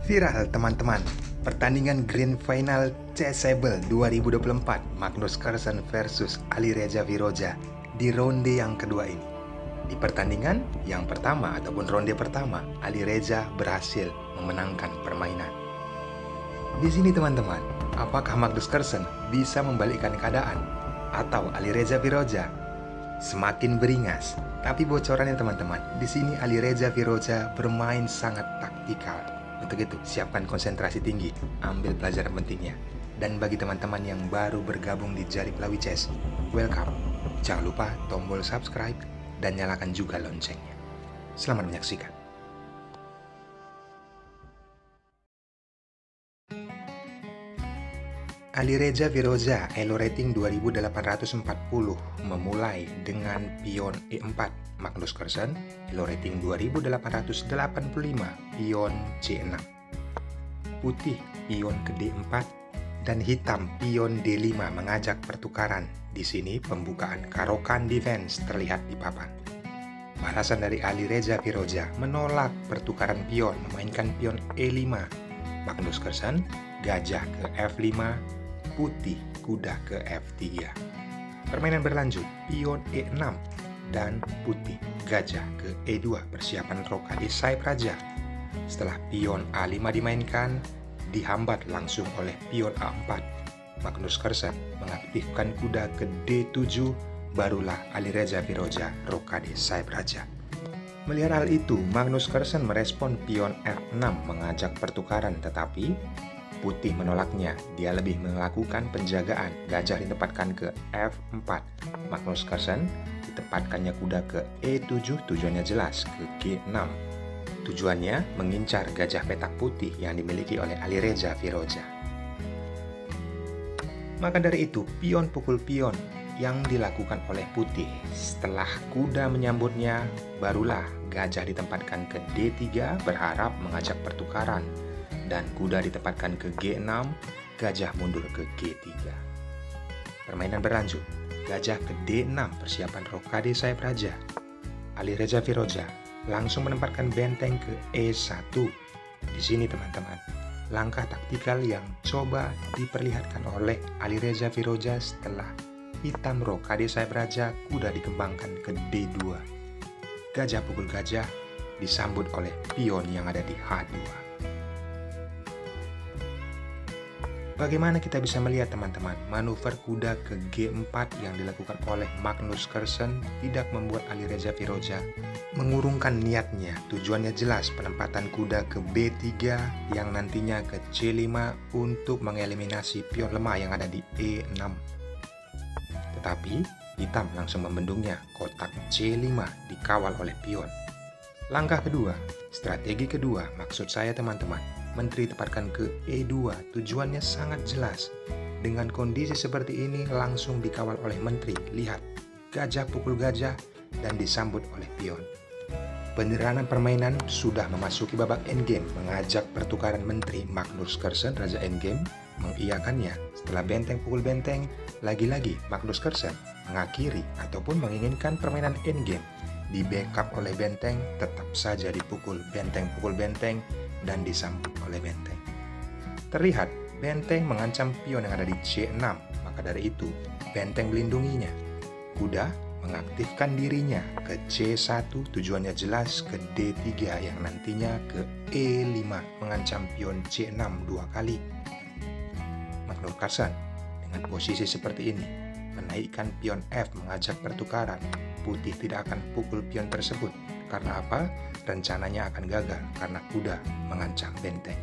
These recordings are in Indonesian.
Viral teman-teman, pertandingan Grand Final Chessable 2024 Magnus Carlsen versus Alireza Firoza di ronde yang kedua ini. Di pertandingan yang pertama ataupun ronde pertama, Alireza berhasil memenangkan permainan. Di sini teman-teman, apakah Magnus Carlsen bisa membalikkan keadaan atau Alireza Firoza semakin beringas? Tapi bocorannya teman-teman, di sini Alireza Firoza bermain sangat taktikal. Untuk itu, siapkan konsentrasi tinggi, ambil pelajaran pentingnya. Dan bagi teman-teman yang baru bergabung di Jari Pelawi Chess, welcome. Jangan lupa tombol subscribe dan nyalakan juga loncengnya. Selamat menyaksikan. Alireza Firoza Elo rating 2840 memulai dengan pion E4. Magnus Carlsen Elo rating 2885 pion C6. Putih pion ke D4 dan hitam pion D5 mengajak pertukaran. Di sini pembukaan Caro-Kann defense terlihat di papan. Balasan dari Alireza Firoza menolak pertukaran pion, memainkan pion E5. Magnus Carlsen gajah ke F5, putih kuda ke F3. Permainan berlanjut, pion E6 dan putih gajah ke E2, persiapan rokade Sai Praja. Setelah pion A5 dimainkan, dihambat langsung oleh pion A4. Magnus Carlsen mengaktifkan kuda ke D7, barulah Alireza Firoza rokade Sai Praja. Melihat hal itu, Magnus Carlsen merespon pion F6 mengajak pertukaran, tetapi putih menolaknya. Dia lebih melakukan penjagaan. Gajah ditempatkan ke F4. Magnus Carlsen ditempatkannya kuda ke E7, tujuannya jelas, ke G6. Tujuannya mengincar gajah petak putih yang dimiliki oleh Alireza Firoza. Maka dari itu, pion pukul pion yang dilakukan oleh putih. Setelah kuda menyambutnya, barulah gajah ditempatkan ke D3 berharap mengajak pertukaran. Dan kuda ditempatkan ke G6, gajah mundur ke G3. Permainan berlanjut, gajah ke D6, persiapan rokade Sai Praja. Alireza Firoza langsung menempatkan benteng ke E1. Di sini teman-teman, langkah taktikal yang coba diperlihatkan oleh Alireza Firoza setelah hitam rokade Sai Praja, kuda dikembangkan ke D2. Gajah pukul gajah disambut oleh pion yang ada di H2. Bagaimana kita bisa melihat teman-teman, manuver kuda ke G4 yang dilakukan oleh Magnus Carlsen tidak membuat Alireza Firoza mengurungkan niatnya. Tujuannya jelas, penempatan kuda ke B3 yang nantinya ke C5 untuk mengeliminasi pion lemah yang ada di E6. Tetapi hitam langsung membendungnya, kotak C5 dikawal oleh pion. Langkah kedua, strategi kedua, maksud saya teman-teman, menteri tempatkan ke E2, tujuannya sangat jelas. Dengan kondisi seperti ini langsung dikawal oleh menteri. Lihat, gajah pukul gajah dan disambut oleh pion. Penyerahan permainan sudah memasuki babak endgame, mengajak pertukaran menteri. Magnus Carlsen, raja endgame, mengiyakannya. Setelah benteng pukul benteng, lagi-lagi Magnus Carlsen mengakhiri ataupun menginginkan permainan endgame. Di backup oleh benteng, tetap saja dipukul benteng pukul benteng dan disambut oleh benteng. Terlihat benteng mengancam pion yang ada di C6, maka dari itu benteng melindunginya. Kuda mengaktifkan dirinya ke C1, tujuannya jelas ke D3 yang nantinya ke E5 mengancam pion C6 dua kali. Magnus Carlsen dengan posisi seperti ini menaikkan pion F mengajak pertukaran. Putih tidak akan pukul pion tersebut. Karena apa? Rencananya akan gagal karena kuda mengancam benteng.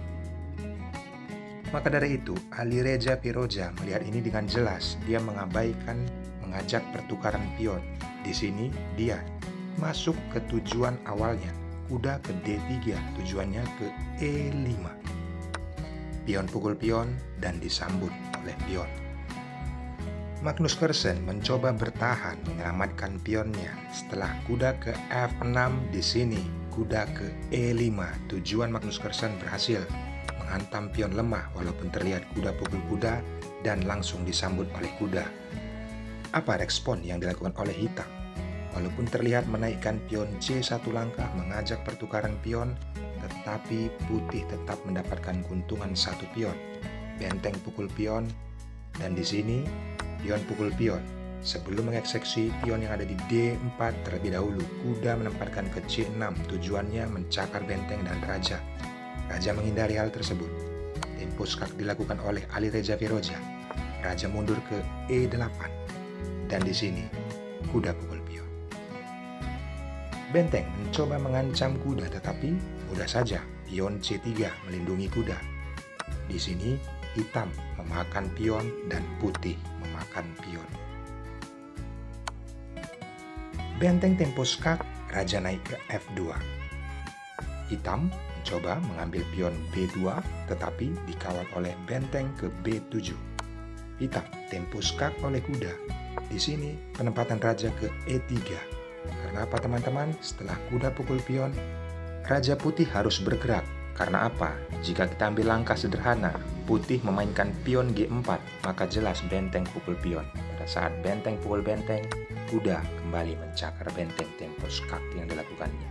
Maka dari itu, Alireza Firoza melihat ini dengan jelas. Dia mengabaikan mengajak pertukaran pion. Di sini dia masuk ke tujuan awalnya, kuda ke D3, tujuannya ke E5. Pion pukul pion dan disambut oleh pion. Magnus Carlsen mencoba bertahan menyelamatkan pionnya. Setelah kuda ke F6, di sini kuda ke E5. Tujuan Magnus Carlsen berhasil menghantam pion lemah walaupun terlihat kuda pukul kuda dan langsung disambut oleh kuda. Apa respon yang dilakukan oleh hitam? Walaupun terlihat menaikkan pion C1 langkah mengajak pertukaran pion, tetapi putih tetap mendapatkan keuntungan 1 pion. Benteng pukul pion, dan di sini pion pukul pion. Sebelum mengeksekusi pion yang ada di D4 terlebih dahulu, kuda menempatkan ke C6, tujuannya mencakar benteng dan raja. Raja menghindari hal tersebut. Tempo skak dilakukan oleh Alireza Firoza. Raja mundur ke E8, dan di sini kuda pukul pion. Benteng mencoba mengancam kuda, tetapi mudah saja pion C3 melindungi kuda. Di sini hitam memakan pion dan putih memakan pion. Benteng tempo skak, raja naik ke F2. Hitam mencoba mengambil pion B2, tetapi dikawal oleh benteng ke B7. Hitam tempo skak oleh kuda. Di sini penempatan raja ke E3. Karena apa teman-teman? Setelah kuda pukul pion, raja putih harus bergerak. Karena apa? Jika kita ambil langkah sederhana, putih memainkan pion G4, maka jelas benteng pukul pion. Pada saat benteng pukul benteng, kuda kembali mencakar benteng tempo skak yang dilakukannya.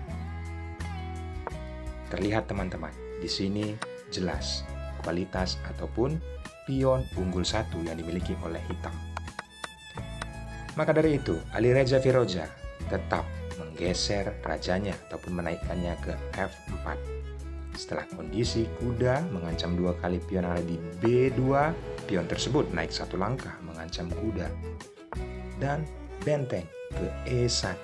Terlihat teman-teman, di sini jelas kualitas ataupun pion unggul 1 yang dimiliki oleh hitam. Maka dari itu, Alireza Firoza tetap menggeser rajanya ataupun menaikkannya ke F4. Setelah kondisi kuda mengancam 2 kali pion yang ada di B2, pion tersebut naik 1 langkah mengancam kuda. Dan benteng ke E1.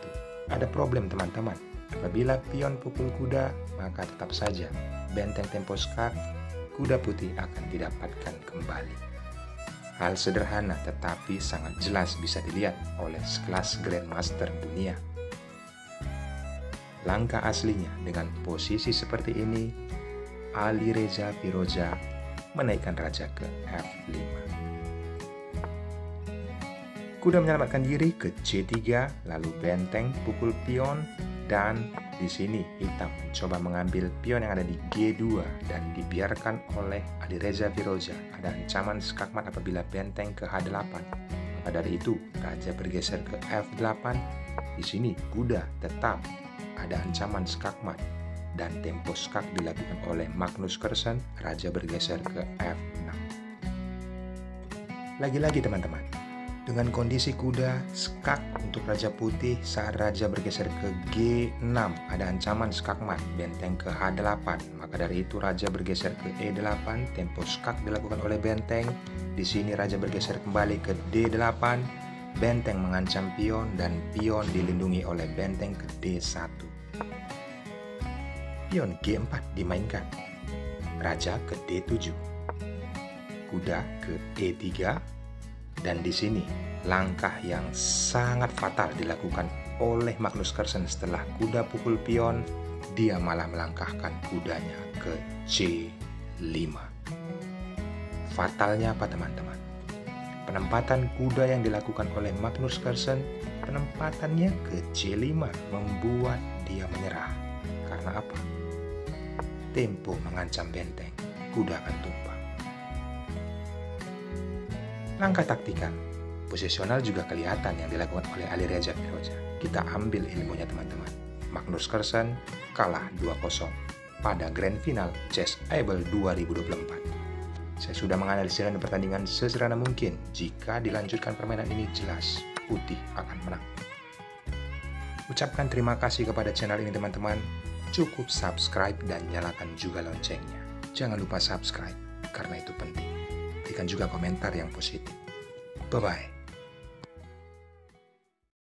Ada problem teman-teman. Apabila pion pukul kuda, maka tetap saja benteng tempo skak kuda putih akan didapatkan kembali. Hal sederhana tetapi sangat jelas bisa dilihat oleh sekelas Grandmaster dunia. Langkah aslinya dengan posisi seperti ini, Alireza Firoza menaikkan raja ke F5. Kuda menyelamatkan diri ke C3, lalu benteng pukul pion, dan di sini hitam mencoba mengambil pion yang ada di G2 dan dibiarkan oleh Alireza Firoza. Ada ancaman skakmat apabila benteng ke H8. Maka dari itu, raja bergeser ke F8. Di sini kuda tetap ada ancaman skakmat dan tempo skak dilakukan oleh Magnus Carlsen. Raja bergeser ke F6. Lagi-lagi teman-teman, dengan kondisi kuda skak untuk raja putih saat raja bergeser ke G6, ada ancaman skakmat benteng ke H8. Maka dari itu raja bergeser ke E8, tempo skak dilakukan oleh benteng. Di sini raja bergeser kembali ke D8, benteng mengancam pion dan pion dilindungi oleh benteng ke D1. Pion G4 dimainkan, raja ke D7, kuda ke E3. Dan di sini langkah yang sangat fatal dilakukan oleh Magnus Carlsen. Setelah kuda pukul pion, dia malah melangkahkan kudanya ke C5. Fatalnya apa teman-teman? Penempatan kuda yang dilakukan oleh Magnus Carlsen, penempatannya ke C5 membuat dia menyerah. Karena apa? Tempo mengancam benteng, kuda akan tumbang. Langkah taktikal, posisional juga kelihatan yang dilakukan oleh Alireza Firoza. Kita ambil ilmunya teman-teman. Magnus Carlsen kalah 2-0 pada Grand Final Chess Able 2024. Saya sudah menganalisir pertandingan sesederhana mungkin. Jika dilanjutkan permainan ini, jelas putih akan menang. Ucapkan terima kasih kepada channel ini teman-teman. Cukup subscribe dan nyalakan juga loncengnya. Jangan lupa subscribe, karena itu penting. Berikan juga komentar yang positif. Bye-bye.